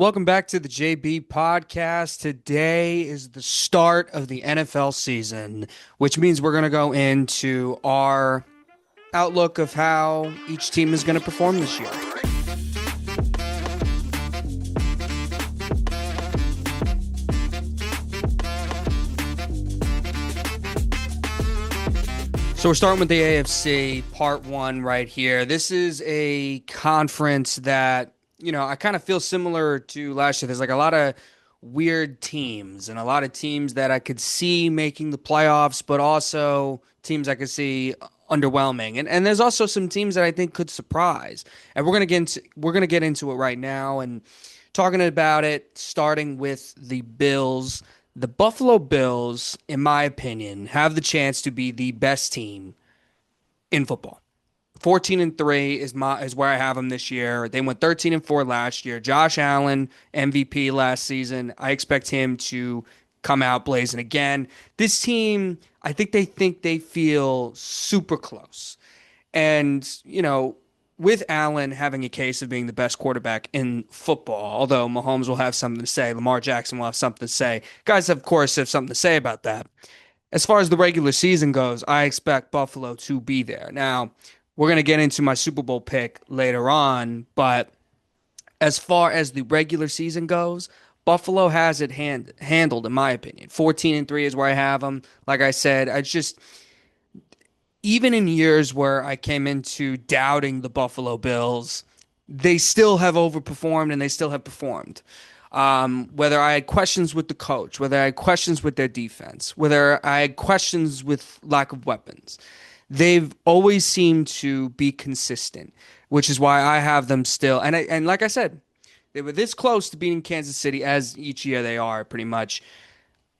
Welcome back to the JB podcast. Today is the start of the NFL season, which means we're going to go into our outlook of how each team is going to perform this year. So we're starting with the AFC part one right here. This is a conference that, I kind of feel similar to last year. There's like a lot of weird teams and a lot of teams that I could see making the playoffs, but also teams I could see underwhelming. And there's also some teams that I think could surprise. And we're gonna get into it right now and talking about it, starting with the Bills. The Buffalo Bills, in my opinion, have the chance to be the best team in football. 14-3 is where I have them this year. They went 13-4 last year. Josh Allen, MVP last season. I expect him to come out blazing again. This team, I think they feel super close. And, with Allen having a case of being the best quarterback in football, although Mahomes will have something to say, Lamar Jackson will have something to say. Guys, of course, have something to say about that. As far as the regular season goes, I expect Buffalo to be there. Now, we're going to get into my Super Bowl pick later on, but as far as the regular season goes, Buffalo has it handled, in my opinion. 14-3 is where I have them. Like I said, even in years where I came into doubting the Buffalo Bills, they still have overperformed and they still have performed. Whether I had questions with the coach, whether I had questions with their defense, whether I had questions with lack of weapons, they've always seemed to be consistent, which is why I have them still. And like I said, they were this close to beating Kansas City, as each year they are pretty much.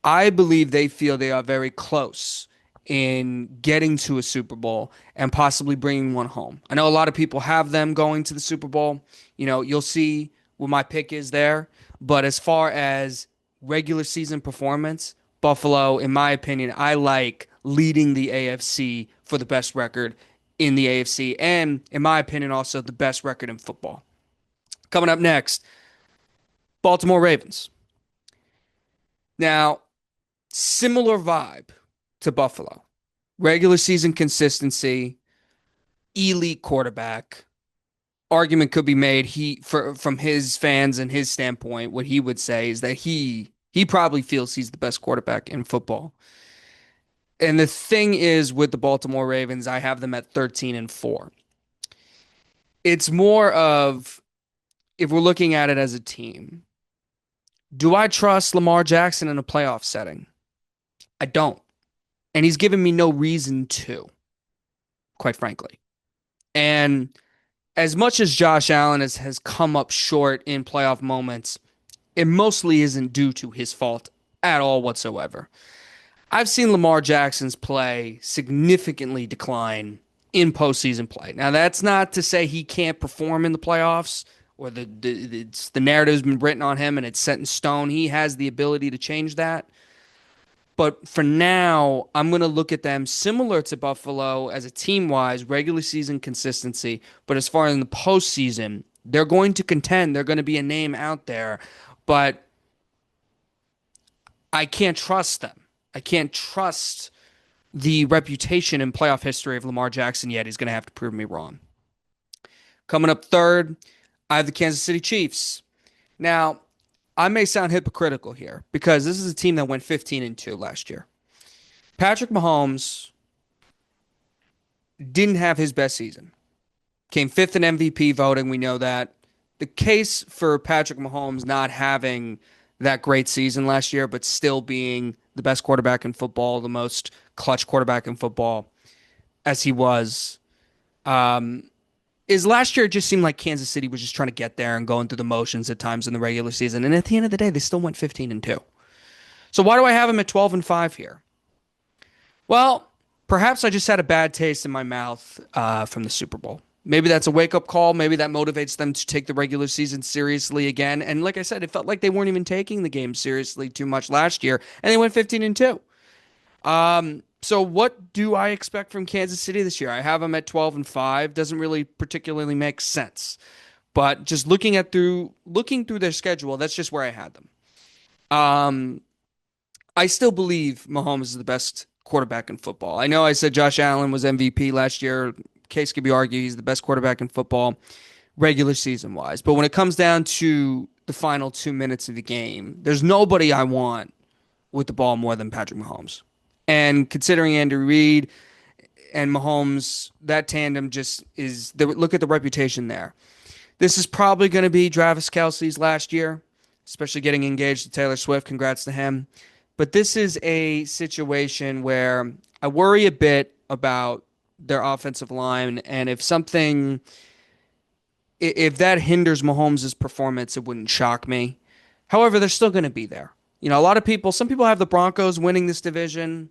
I believe they feel they are very close in getting to a Super Bowl and possibly bringing one home. I know a lot of people have them going to the Super Bowl. You'll see what my pick is there. But as far as regular season performance, Buffalo, in my opinion, I like leading the AFC for the best record in the AFC and, in my opinion, also the best record in football. Coming up next, Baltimore Ravens. Now, similar vibe to Buffalo. Regular season consistency, elite quarterback. Argument could be made from his fans and his standpoint. What he would say is that he probably feels he's the best quarterback in football. And the thing is with the Baltimore Ravens, I have them at 13-4. It's more of, if we're looking at it as a team, do I trust Lamar Jackson in a playoff setting? I don't. And he's given me no reason to, quite frankly. And as much as Josh Allen has come up short in playoff moments, it mostly isn't due to his fault at all whatsoever. I've seen Lamar Jackson's play significantly decline in postseason play. Now, that's not to say he can't perform in the playoffs or the narrative's been written on him and it's set in stone. He has the ability to change that. But for now, I'm going to look at them similar to Buffalo as a team-wise, regular season consistency. But as far as in the postseason, they're going to contend. They're going to be a name out there. But I can't trust them. I can't trust the reputation and playoff history of Lamar Jackson yet. He's going to have to prove me wrong. Coming up third, I have the Kansas City Chiefs. Now, I may sound hypocritical here because this is a team that went 15-2 last year. Patrick Mahomes didn't have his best season. Came fifth in MVP voting, we know that. The case for Patrick Mahomes not having that great season last year, but still being the best quarterback in football, the most clutch quarterback in football, as he was, is last year it just seemed like Kansas City was just trying to get there and going through the motions at times in the regular season. And at the end of the day, they still went 15-2. So why do I have them at 12-5 here? Well, perhaps I just had a bad taste in my mouth from the Super Bowl. Maybe that's a wake-up call. Maybe that motivates them to take the regular season seriously again. And like I said, it felt like they weren't even taking the game seriously too much last year, and they went 15-2. So what do I expect from Kansas City this year? I have them at 12-5. Doesn't really particularly make sense. But just looking through their schedule, that's just where I had them. Um, I still believe Mahomes is the best quarterback in football. I know I said Josh Allen was MVP last year. Case could be argued he's the best quarterback in football regular season wise. But when it comes down to the final 2 minutes of the game, there's nobody I want with the ball more than Patrick Mahomes. And considering Andy Reid and Mahomes, that tandem just is look at the reputation there. This is probably going to be Travis Kelce's last year, especially getting engaged to Taylor Swift. Congrats to him. But this is a situation where I worry a bit about their offensive line, and if that hinders Mahomes' performance, it wouldn't shock me. However, they're still going to be there. Some people have the Broncos winning this division.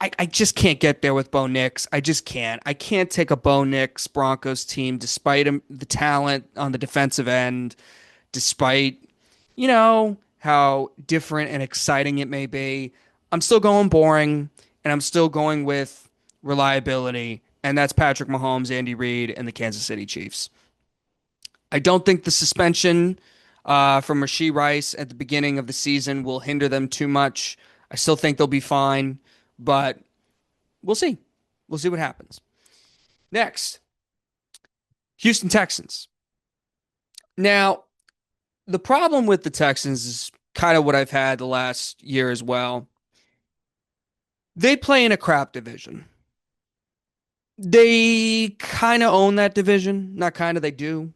I just can't get there with Bo Nix. I just can't. I can't take a Bo Nix Broncos team despite the talent on the defensive end, despite, how different and exciting it may be. I'm still going boring, and I'm still going with reliability, and that's Patrick Mahomes, Andy Reid, and the Kansas City Chiefs. I don't think the suspension from Rashee Rice at the beginning of the season will hinder them too much. I still think they'll be fine, but we'll see. We'll see what happens. Next, Houston Texans. Now, the problem with the Texans is kind of what I've had the last year as well. They play in a crap division. They kind of own that division. Not kind of, they do.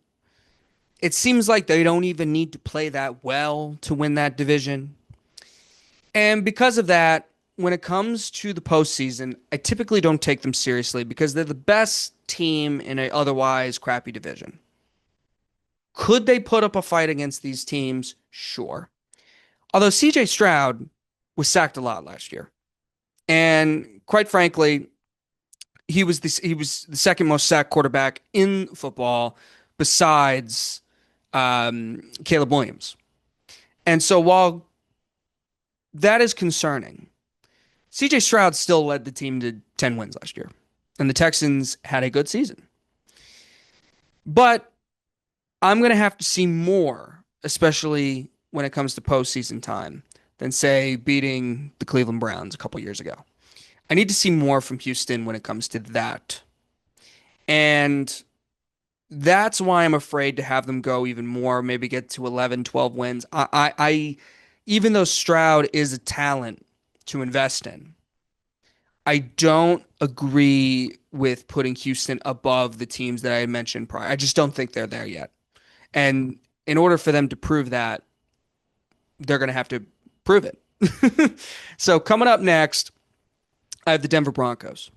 It seems like they don't even need to play that well to win that division. And because of that, when it comes to the postseason, I typically don't take them seriously because they're the best team in an otherwise crappy division. Could they put up a fight against these teams? Sure. Although CJ Stroud was sacked a lot last year. And quite frankly, he was the second most sacked quarterback in football besides Caleb Williams. And so while that is concerning, CJ Stroud still led the team to 10 wins last year. And the Texans had a good season. But I'm going to have to see more, especially when it comes to postseason time, than, say, beating the Cleveland Browns a couple years ago. I need to see more from Houston when it comes to that. And that's why I'm afraid to have them go even more, maybe get to 11, 12 wins. Even though Stroud is a talent to invest in, I don't agree with putting Houston above the teams that I had mentioned prior. I just don't think they're there yet. And in order for them to prove that, they're going to have to prove it. So coming up next, I have the Denver Broncos.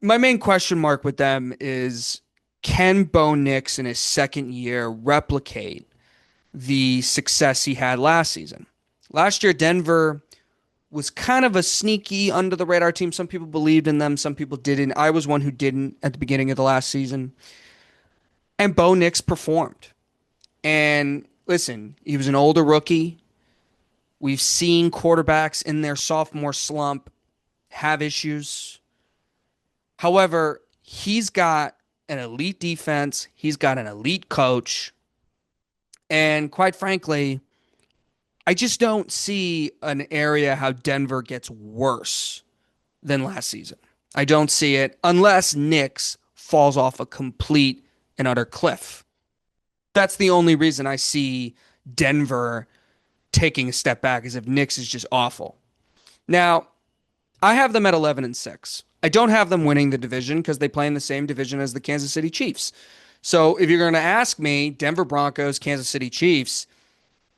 My main question mark with them is, can Bo Nix in his second year replicate the success he had last season? Last year, Denver was kind of a sneaky under the radar team. Some people believed in them, some people didn't. I was one who didn't at the beginning of the last season. And Bo Nix performed. And listen, he was an older rookie. We've seen quarterbacks in their sophomore slump have issues. However, he's got an elite defense. He's got an elite coach. And quite frankly, I just don't see an area how Denver gets worse than last season. I don't see it unless Nix falls off a complete and utter cliff. That's the only reason I see Denver taking a step back, is if Nix is just awful. Now, I have them at 11-6. I don't have them winning the division because they play in the same division as the Kansas City Chiefs. So if you're going to ask me, Denver Broncos, Kansas City Chiefs,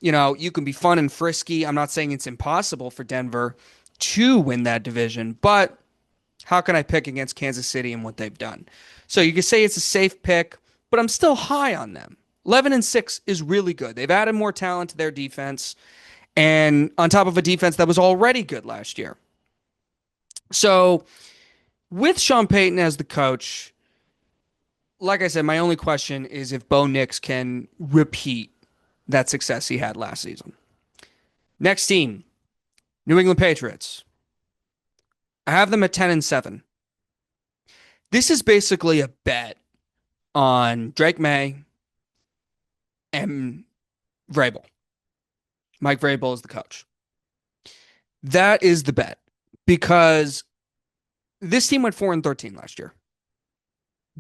you can be fun and frisky. I'm not saying it's impossible for Denver to win that division, but how can I pick against Kansas City and what they've done? So you can say it's a safe pick, but I'm still high on them. 11-6 is really good. They've added more talent to their defense, and on top of a defense that was already good last year. So with Sean Payton as the coach, like I said, my only question is if Bo Nix can repeat that success he had last season. Next team, New England Patriots. I have them at 10-7. This is basically a bet on Drake May and Vrabel. Mike Vrabel is the coach. That is the bet because this team went 4-13 last year.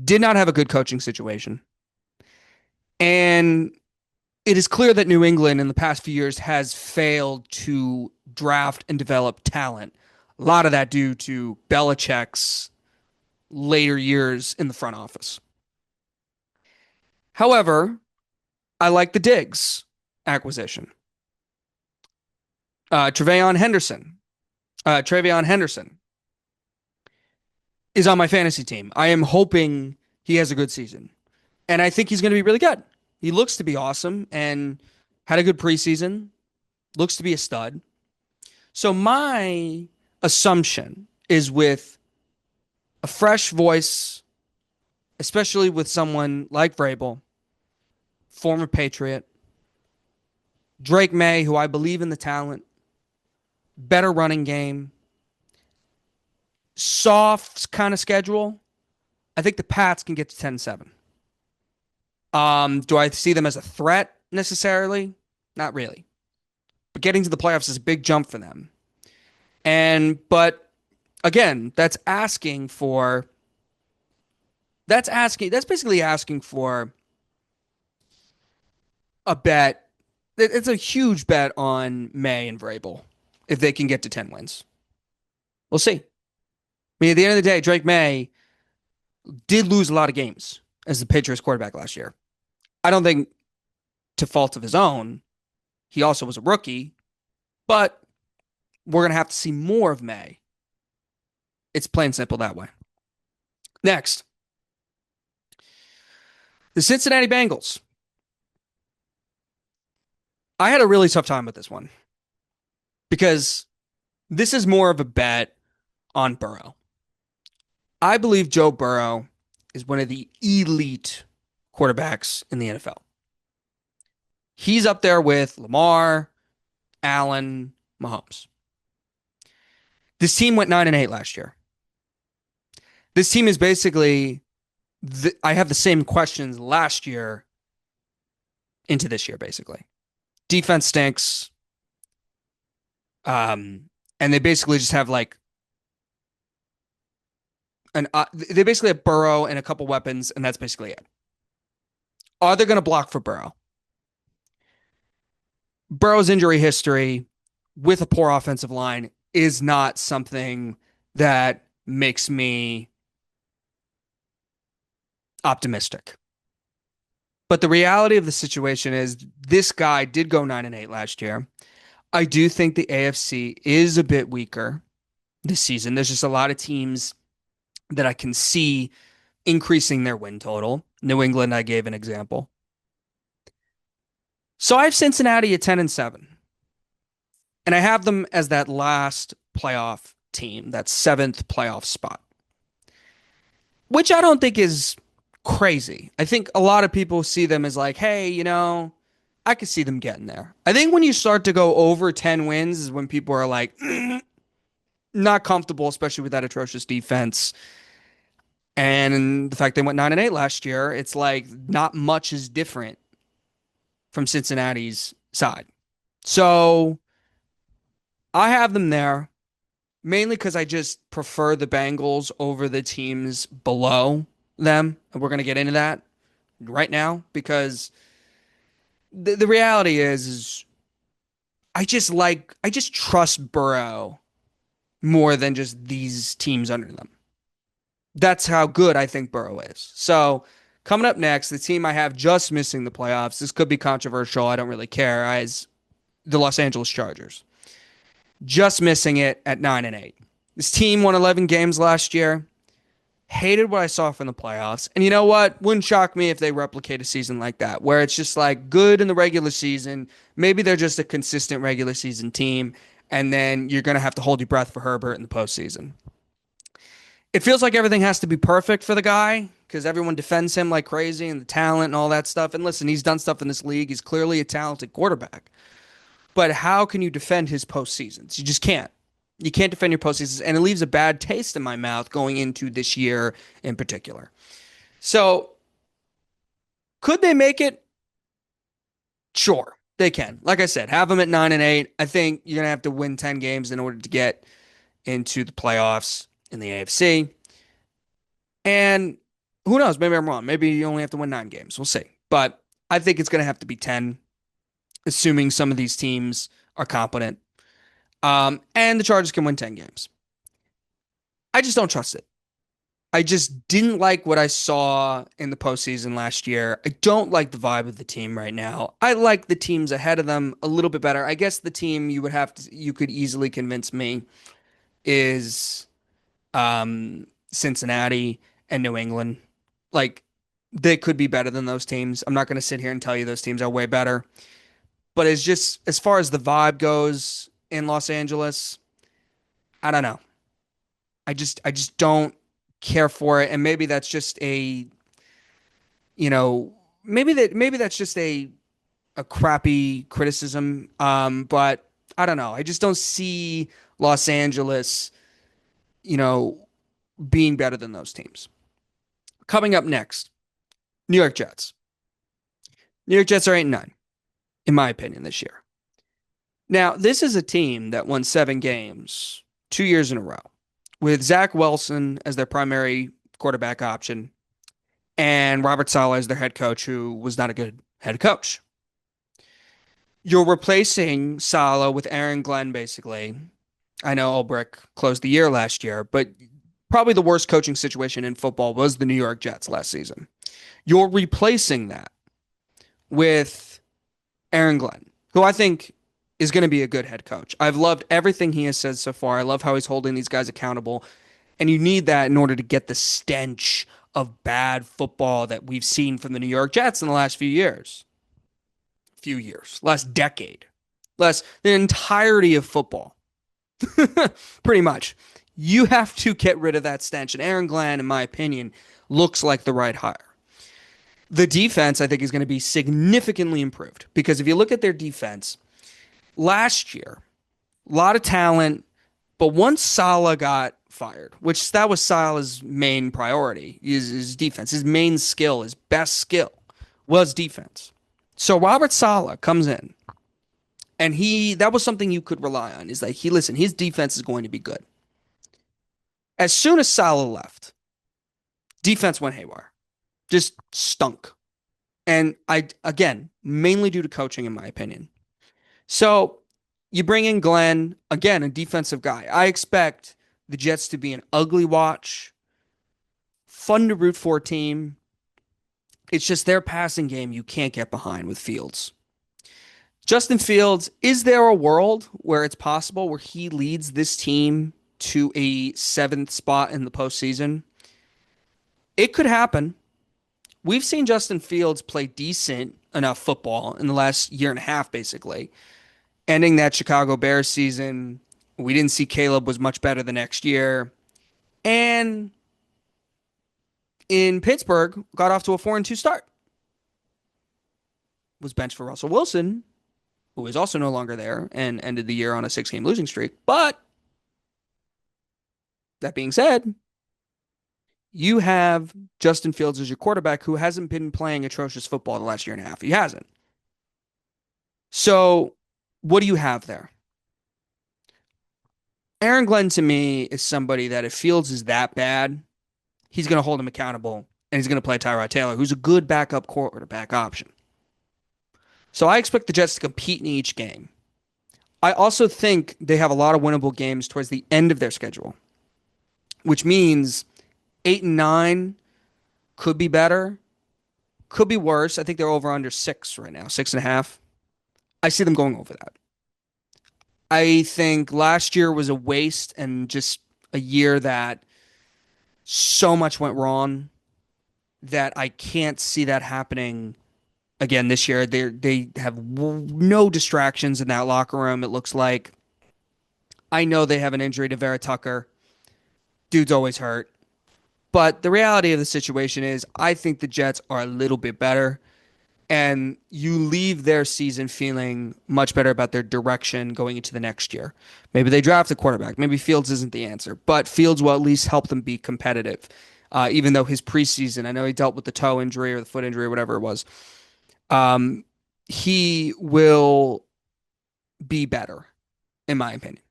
Did not have a good coaching situation. And it is clear that New England in the past few years has failed to draft and develop talent. A lot of that due to Belichick's later years in the front office. However, I like the Diggs acquisition. Trevion Henderson. Trevion Henderson is on my fantasy team. I am hoping he has a good season. And I think he's going to be really good. He looks to be awesome and had a good preseason. Looks to be a stud. So my assumption is with a fresh voice, especially with someone like Vrabel, former Patriot, Drake May, who I believe in the talent, better running game, soft kind of schedule. I think the Pats can get to 10-7. Do I see them as a threat necessarily? Not really. But getting to the playoffs is a big jump for them. But again, that's basically asking for a bet. It's a huge bet on May and Vrabel if they can get to 10 wins. We'll see. I mean, at the end of the day, Drake May did lose a lot of games as the Patriots quarterback last year. I don't think to fault of his own. He also was a rookie, but we're going to have to see more of May. It's plain simple that way. Next, the Cincinnati Bengals. I had a really tough time with this one because this is more of a bet on Burrow. I believe Joe Burrow is one of the elite quarterbacks in the NFL. He's up there with Lamar, Allen, Mahomes. This team went 9-8 last year. This team is basically, I have the same questions last year into this year, basically. Defense stinks. And they basically just have like they basically have Burrow and a couple weapons, and that's basically it. Are they going to block for Burrow? Burrow's injury history with a poor offensive line is not something that makes me optimistic. But the reality of the situation is this guy did go 9-8 last year. I do think the AFC is a bit weaker this season. There's just a lot of teams that I can see increasing their win total. New England, I gave an example. So I have Cincinnati at 10-7. And I have them as that last playoff team, that seventh playoff spot, which I don't think is crazy. I think a lot of people see them as like, hey, I could see them getting there. I think when you start to go over 10 wins is when people are like, not comfortable, especially with that atrocious defense. And the fact they went 9-8 last year, it's like not much is different from Cincinnati's side. So I have them there mainly because I just prefer the Bengals over the teams below them. And we're going to get into that right now because the reality is I just trust Burrow more than just these teams under them. That's how good I think Burrow is. So coming up next, the team I have just missing the playoffs. This could be controversial. I don't really care. As the Los Angeles Chargers. Just missing it at 9-8. This team won 11 games last year. Hated what I saw from the playoffs. And you know what? Wouldn't shock me if they replicate a season like that, where it's just like good in the regular season. Maybe they're just a consistent regular season team. And then you're going to have to hold your breath for Herbert in the postseason. It feels like everything has to be perfect for the guy because everyone defends him like crazy and the talent and all that stuff. And listen, he's done stuff in this league. He's clearly a talented quarterback. But how can you defend his postseasons? You just can't. You can't defend your postseasons, and it leaves a bad taste in my mouth going into this year in particular. So, could they make it? Sure, they can. Like I said, have them at 9-8. I think you're gonna have to win 10 games in order to get into the playoffs in the AFC. And who knows? Maybe I'm wrong. Maybe you only have to win 9 games. We'll see. But I think it's gonna have to be 10, assuming some of these teams are competent. And the Chargers can win 10 games. I just don't trust it. I just didn't like what I saw in the postseason last year. I don't like the vibe of the team right now. I like the teams ahead of them a little bit better. I guess the team you could easily convince me is Cincinnati and New England. Like they could be better than those teams. I'm not going to sit here and tell you those teams are way better, but it's just as far as the vibe goes in Los Angeles, I don't know. I just don't care for it, and maybe that's just a you know maybe that's just a crappy criticism. But I don't know. I just don't see Los Angeles, you know, being better than those teams. Coming up next, New York Jets. New York Jets are 8-9, in my opinion, this year. Now, this is a team that won 7 games 2 years in a row with Zach Wilson as their primary quarterback option and Robert Saleh as their head coach, who was not a good head coach. You're replacing Saleh with Aaron Glenn, basically. I know Ulbrich closed the year last year, but probably the worst coaching situation in football was the New York Jets last season. You're replacing that with Aaron Glenn, who I think is going to be a good head coach. I've loved everything he has said so far. I love how he's holding these guys accountable. And you need that in order to get the stench of bad football that we've seen from the New York Jets in the last few years. Last decade. Last the entirety of football. Pretty much. You have to get rid of that stench. And Aaron Glenn, in my opinion, looks like the right hire. The defense, I think, is going to be significantly improved because if you look at their defense last year, a lot of talent, but once Saleh got fired, which that was Saleh's main priority, is his defense. His main skill, his best skill was defense. So Robert Saleh comes in and that was something you could rely on. Is like listen, his defense is going to be good. As soon as Saleh left, defense went haywire. Just stunk. And again, mainly due to coaching, in my opinion. So you bring in Glenn, again, a defensive guy. I expect the Jets to be an ugly watch, fun to root for team. It's just their passing game you can't get behind with Fields. Justin Fields, is there a world where it's possible where he leads this team to a 7th spot in the postseason? It could happen. We've seen Justin Fields play decent enough football in the last year and a half, basically. Ending that Chicago Bears season, we didn't see Caleb was much better the next year. And in Pittsburgh, got off to a 4-2 start. Was benched for Russell Wilson, who is also no longer there and ended the year on a 6-game losing streak. But that being said, you have Justin Fields as your quarterback who hasn't been playing atrocious football the last year and a half. He hasn't. So what do you have there? Aaron Glenn to me is somebody that if Fields is that bad, he's going to hold him accountable and he's going to play Tyrod Taylor, who's a good backup quarterback option. So I expect the Jets to compete in each game. I also think they have a lot of winnable games towards the end of their schedule, which means 8-9 could be better, could be worse. I think they're over under 6 right now, 6.5. I see them going over that. I think last year was a waste and just a year that so much went wrong that I can't see that happening again this year. They have no distractions in that locker room, it looks like. I know they have an injury to Vera Tucker. Dude's always hurt. But the reality of the situation is I think the Jets are a little bit better. And you leave their season feeling much better about their direction going into the next year. Maybe they draft a quarterback. Maybe Fields isn't the answer, but Fields will at least help them be competitive. Even though his preseason, I know he dealt with the toe injury or the foot injury or whatever it was. he will be better, in my opinion.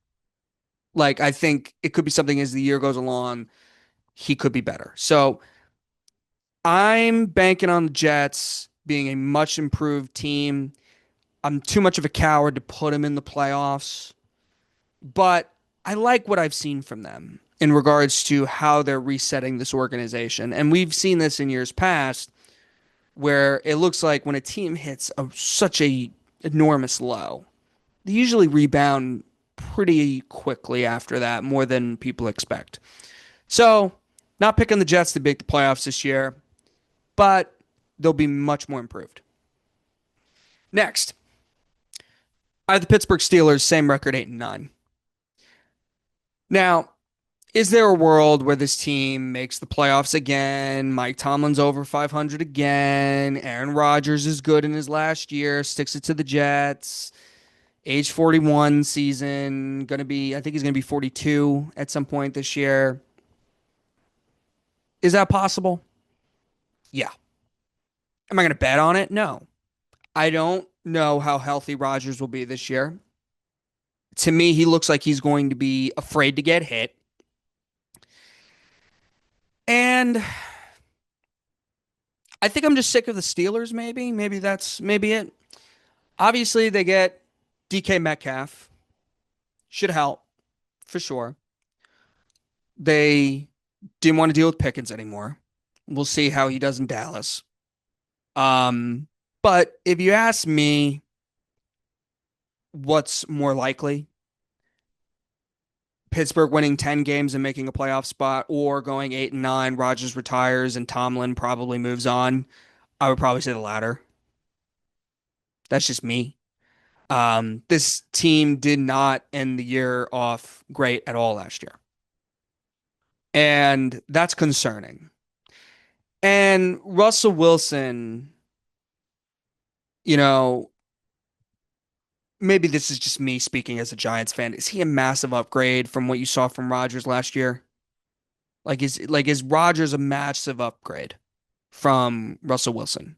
Like, I think it could be something as the year goes along, he could be better. So I'm banking on the Jets being a much improved team. I'm too much of a coward to put him in the playoffs, but I like what I've seen from them in regards to how they're resetting this organization. And we've seen this in years past where it looks like when a team hits such a enormous low, they usually rebound pretty quickly after that, more than people expect. So, not picking the Jets to make the playoffs this year, but they'll be much more improved. Next, I have the Pittsburgh Steelers, same record, 8-9. Now, is there a world where this team makes the playoffs again? Mike Tomlin's over 500 again. Aaron Rodgers is good in his last year, sticks it to the Jets. Age 41 season, gonna be, I think he's gonna be 42 at some point this year. Is that possible? Yeah. Am I gonna bet on it? No. I don't know how healthy Rodgers will be this year. To me, he looks like he's going to be afraid to get hit. And I think I'm just sick of the Steelers, maybe. Maybe that's maybe it. Obviously, they get DK Metcalf. Should help, for sure. They didn't want to deal with Pickens anymore. We'll see how he does in Dallas. Um, but if you ask me what's more likely, Pittsburgh winning 10 games and making a playoff spot, or going 8-9, Rodgers retires and Tomlin probably moves on, I would probably say the latter. That's just me. This team did not end the year off great at all last year. And that's concerning. And Russell Wilson, you know, maybe this is just me speaking as a Giants fan. Is he a massive upgrade from what you saw from Rodgers last year? Like is Rodgers a massive upgrade from Russell Wilson?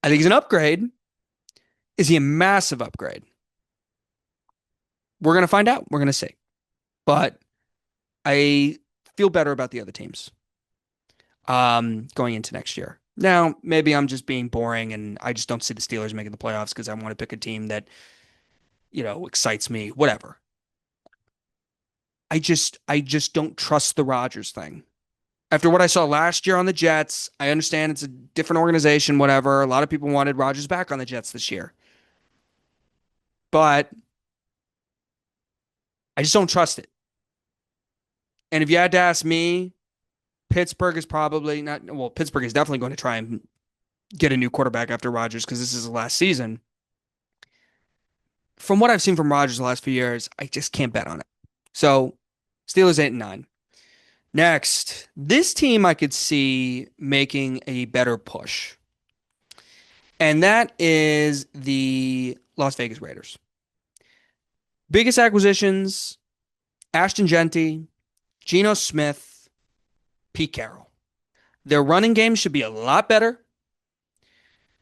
I think he's an upgrade. Is he a massive upgrade? We're gonna find out. We're gonna see. But I feel better about the other teams going into next year. Now, maybe I'm just being boring and I just don't see the Steelers making the playoffs because I want to pick a team that, excites me, whatever. I just don't trust the Rodgers thing. After what I saw last year on the Jets, I understand it's a different organization, whatever. A lot of people wanted Rodgers back on the Jets this year. But I just don't trust it. And if you had to ask me, Pittsburgh is probably not, well, Pittsburgh is definitely going to try and get a new quarterback after Rodgers because this is the last season. From what I've seen from Rodgers the last few years, I just can't bet on it. So Steelers 8-9. Next, this team I could see making a better push, and that is the Las Vegas Raiders. Biggest acquisitions: Ashton Genty, Geno Smith, Pete Carroll. Their running game should be a lot better.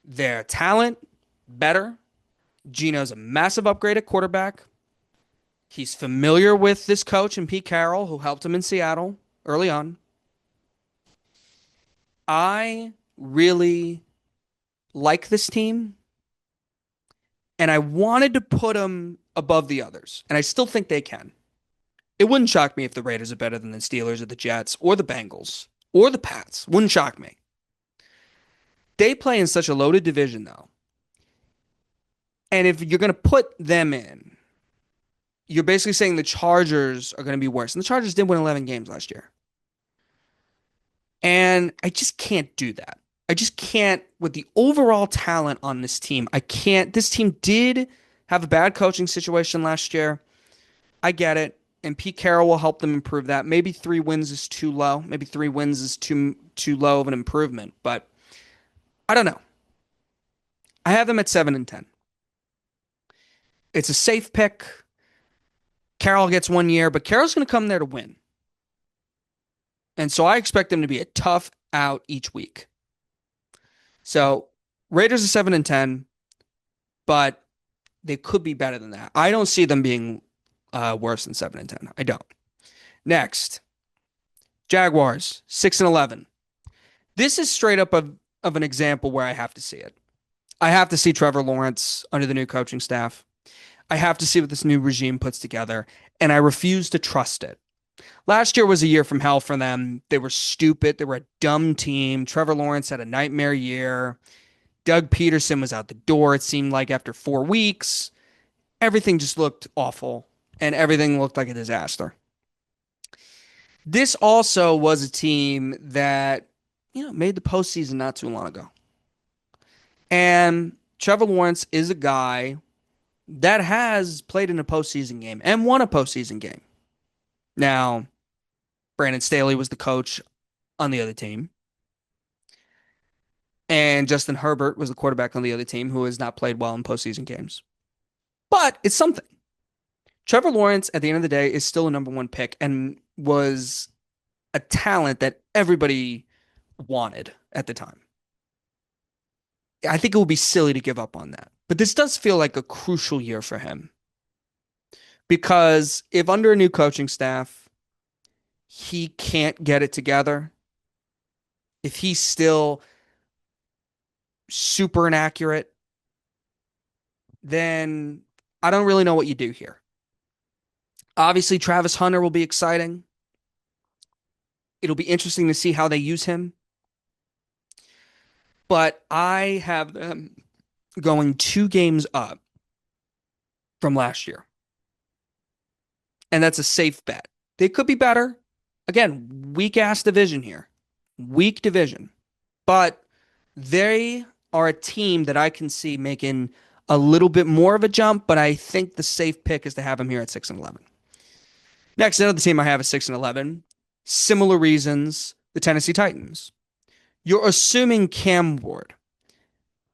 Their talent, better. Geno's a massive upgrade at quarterback. He's familiar with this coach and Pete Carroll, who helped him in Seattle early on. I really like this team, and I wanted to put them above the others, and I still think they can. It wouldn't shock me if the Raiders are better than the Steelers or the Jets or the Bengals or the Pats. Wouldn't shock me. They play in such a loaded division, though. And if you're going to put them in, you're basically saying the Chargers are going to be worse. And the Chargers did win 11 games last year. And I just can't do that. I just can't, with the overall talent on this team, I can't. This team did have a bad coaching situation last year. I get it. And Pete Carroll will help them improve that. Maybe 3 wins is too low. Maybe 3 wins is too low of an improvement. But I don't know. I have them at 7-10. It's a safe pick. Carroll gets 1 year, but Carroll's going to come there to win. And so I expect them to be a tough out each week. So Raiders are 7-10, but they could be better than that. I don't see them being worse than 7-10. I don't. Next, Jaguars 6-11. This is straight up of an example where I have to see it. I have to see Trevor Lawrence under the new coaching staff. I have to see what this new regime puts together, and I refuse to trust it. Last year was a year from hell for them. They were stupid. They were a dumb team. Trevor Lawrence had a nightmare year. Doug Peterson was out the door, it seemed like, after 4 weeks. Everything just looked awful, and everything looked like a disaster. This also was a team that, made the postseason not too long ago. And Trevor Lawrence is a guy that has played in a postseason game and won a postseason game. Now, Brandon Staley was the coach on the other team, and Justin Herbert was the quarterback on the other team who has not played well in postseason games. But it's something. Trevor Lawrence, at the end of the day, is still a number one pick and was a talent that everybody wanted at the time. I think it would be silly to give up on that. But this does feel like a crucial year for him because if under a new coaching staff, he can't get it together, if he's still super inaccurate, then I don't really know what you do here. Obviously, Travis Hunter will be exciting. It'll be interesting to see how they use him. But I have them going 2 games up from last year. And that's a safe bet. They could be better. Again, weak ass division here. Weak division. But they are a team that I can see making a little bit more of a jump, but I think the safe pick is to have them here at 6-11. Next, another team I have is 6-11. Similar reasons, the Tennessee Titans. You're assuming Cam Ward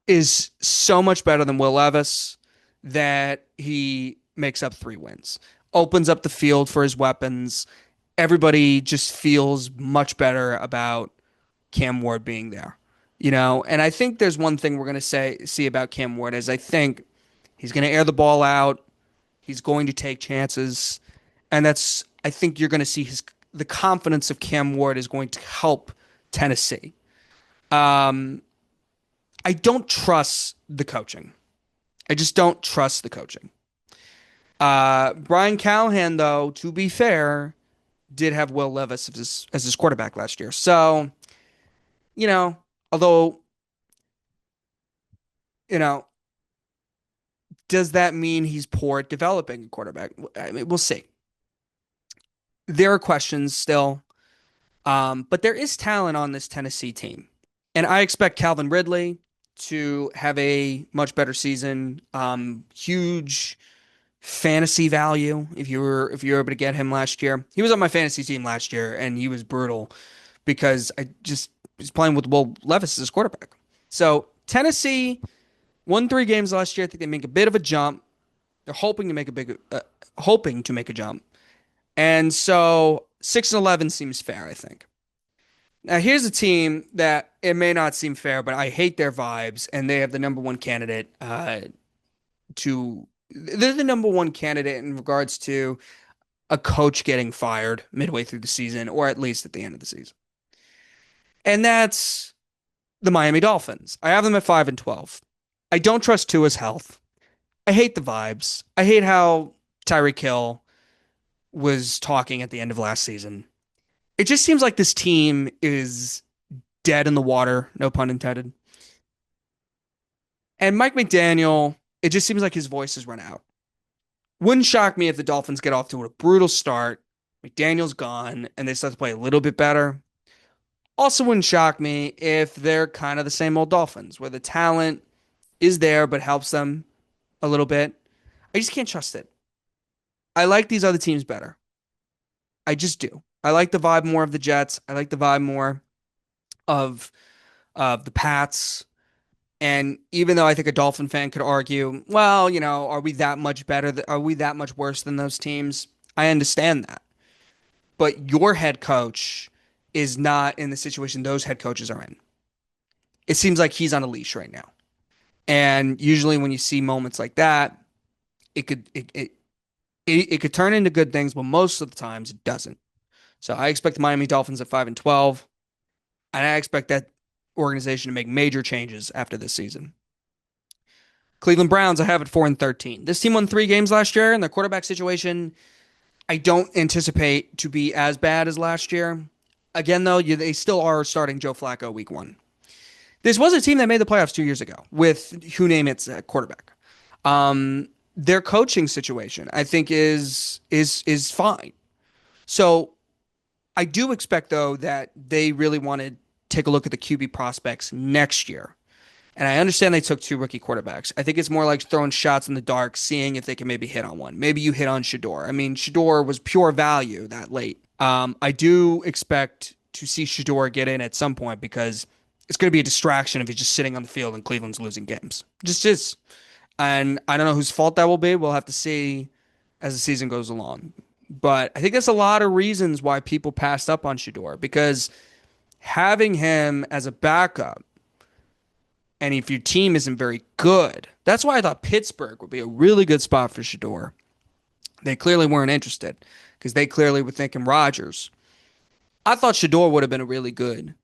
is so much better than Will Levis that he makes up 3 wins, opens up the field for his weapons. Everybody just feels much better about Cam Ward being there, And I think there's one thing we're going to see about Cam Ward is I think he's going to air the ball out. He's going to take chances, and I think you're going to see the confidence of Cam Ward is going to help Tennessee. I don't trust the coaching. I just don't trust the coaching. Brian Callahan, though, to be fair, did have Will Levis as his quarterback last year. So, although, you know, does that mean he's poor at developing a quarterback? I mean, we'll see. There are questions still, but there is talent on this Tennessee team. And I expect Calvin Ridley to have a much better season. Huge fantasy value if you were able to get him last year. He was on my fantasy team last year, and he was brutal because I just was playing with Will Levis as quarterback. So Tennessee won 3 games last year. I think they make a bit of a jump. They're hoping to make a jump, and so 6-11 seems fair, I think. Now, here's a team that it may not seem fair, but I hate their vibes, and they have the number one candidate to. They're the number one candidate in regards to a coach getting fired midway through the season, or at least at the end of the season. And that's the Miami Dolphins. I have them at 5-12. I don't trust Tua's health. I hate the vibes. I hate how Tyreek Hill was talking at the end of last season. It just seems like this team is dead in the water, no pun intended. And Mike McDaniel, it just seems like his voice has run out. Wouldn't shock me if the Dolphins get off to a brutal start, McDaniel's gone, and they start to play a little bit better. Also wouldn't shock me if they're kind of the same old Dolphins, where the talent is there but helps them a little bit. I just can't trust it. I like these other teams better. I just do. I like the vibe more of the Jets. I like the vibe more of the Pats. And even though I think a Dolphin fan could argue, well, are we that much better? Are we that much worse than those teams? I understand that. But your head coach is not in the situation those head coaches are in. It seems like he's on a leash right now. And usually when you see moments like that, it could it could turn into good things, but most of the times it doesn't. So I expect the Miami Dolphins at 5-12, and I expect that organization to make major changes after this season. Cleveland Browns, I have at 4-13. This team won 3 games last year, and their quarterback situation, I don't anticipate to be as bad as last year. Again, though, they still are starting Joe Flacco week 1. This was a team that made the playoffs 2 years ago with who name it's quarterback. Their coaching situation, I think, is fine. So I do expect though that they really want to take a look at the QB prospects next year. And I understand they took 2 rookie quarterbacks. I think it's more like throwing shots in the dark, seeing if they can maybe hit on one. Maybe you hit on Shador. I mean, Shador was pure value that late. I do expect to see Shador get in at some point because it's going to be a distraction if he's just sitting on the field and Cleveland's losing games. Just is. And I don't know whose fault that will be. We'll have to see as the season goes along. But I think there's a lot of reasons why people passed up on Shador because having him as a backup, and if your team isn't very good, that's why I thought Pittsburgh would be a really good spot for Shador. They clearly weren't interested because they clearly were thinking Rodgers. I thought Shador would have been a really good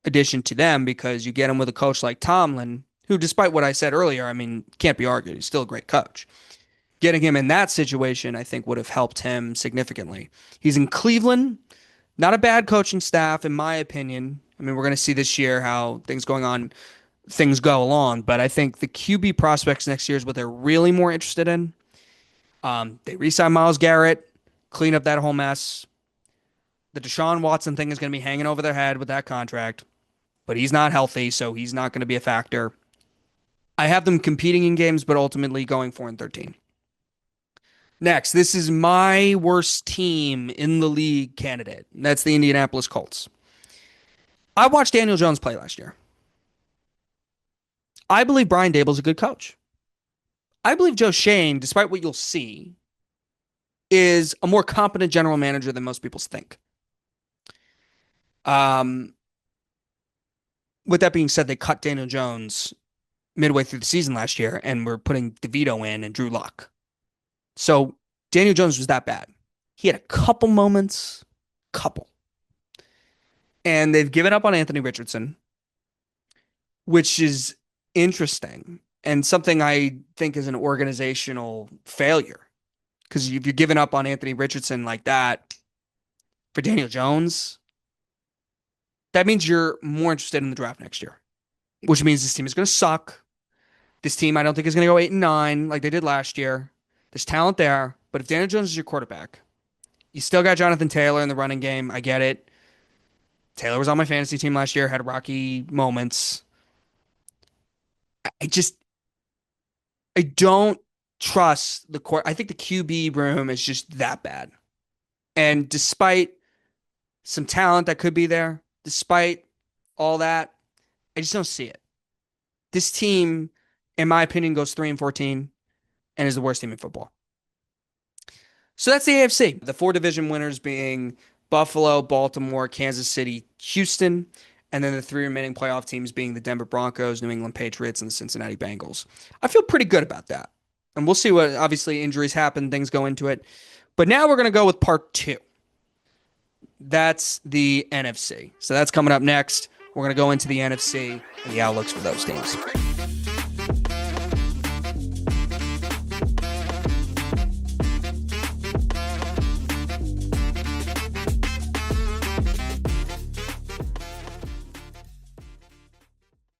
addition to them because you get him with a coach like Tomlin, who, despite what I said earlier, I mean, can't be argued. He's still a great coach. Getting him in that situation, I think, would have helped him significantly. He's in Cleveland, not a bad coaching staff, in my opinion. I mean, we're going to see this year how things go along, but I think the QB prospects next year is what they're really more interested in. They re-sign Myles Garrett, clean up that whole mess. The Deshaun Watson thing is going to be hanging over their head with that contract, but he's not healthy, so he's not going to be a factor. I have them competing in games, but ultimately going 4-13. Next, this is my worst team in the league candidate. That's the Indianapolis Colts. I watched Daniel Jones play last year. I believe Brian Daboll's a good coach. I believe Joe Shane, despite what you'll see, is a more competent general manager than most people think. With that being said, they cut Daniel Jones midway through the season last year and were putting DeVito in and Drew Lock. So Daniel Jones was that bad. He had a couple moments, and they've given up on Anthony Richardson, which is interesting and something I think is an organizational failure. Because if you're giving up on Anthony Richardson like that for Daniel Jones, that means you're more interested in the draft next year, which means this team is going to suck. This team, I don't think, is going to go 8-9 like they did last year. There's talent there, but if Daniel Jones is your quarterback, you still got Jonathan Taylor in the running game. I get it. Taylor was on my fantasy team last year, had rocky moments. I just, I don't trust the court. I think the QB room is just that bad. And despite some talent that could be there, despite all that, I just don't see it. This team, in my opinion, goes 3-14 and is the worst team in football. So that's the AFC. The 4 division winners being Buffalo, Baltimore, Kansas City, Houston, and then the 3 remaining playoff teams being the Denver Broncos, New England Patriots, and the Cincinnati Bengals. I feel pretty good about that. And we'll see what, obviously, injuries happen, things go into it. But now we're going to go with part 2. That's the NFC. So that's coming up next. We're going to go into the NFC and the outlooks for those teams.